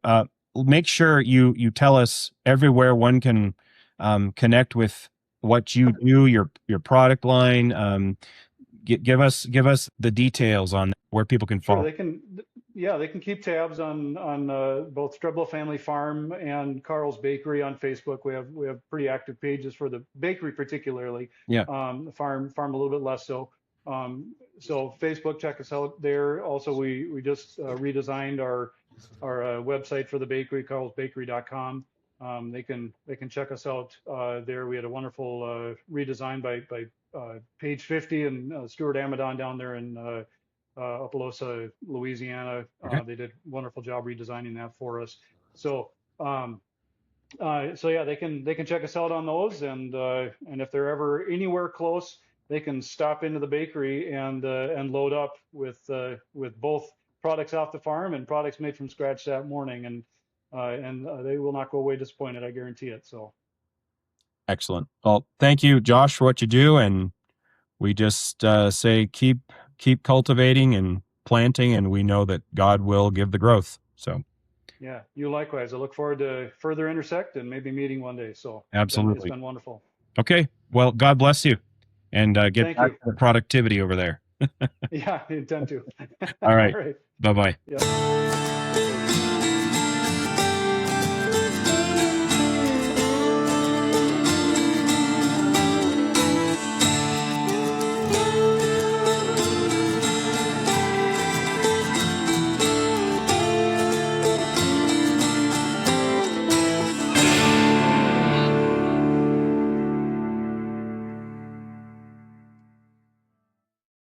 make sure you tell us everywhere one can connect with what you do, your product line. Give us the details on where people can follow. Sure, they can keep tabs on both Streblow Family Farm and Carl's Bakery on Facebook. We have pretty active pages for the bakery particularly. Yeah. The farm a little bit less so. So Facebook, check us out there. Also, we just redesigned our website for the bakery, carlsbakery.com. They can check us out there. We had a wonderful redesign by Page 50 and Stuart Amadon down there in Opelosa, Louisiana. Okay. They did a wonderful job redesigning that for us. So yeah, they can check us out on those, and if they're ever anywhere close, they can stop into the bakery and load up with both products off the farm and products made from scratch that morning, and they will not go away disappointed. I guarantee it. So excellent. Well, thank you, Josh, for what you do, and we just say keep cultivating and planting, and we know that God will give the growth. So yeah, you likewise. I look forward to further intersect and maybe meeting one day. So absolutely, it's been wonderful. Okay, well, God bless you, and get Thank back you. to the productivity over there. Yeah, I intend to. All right. All right. Bye-bye. Yeah.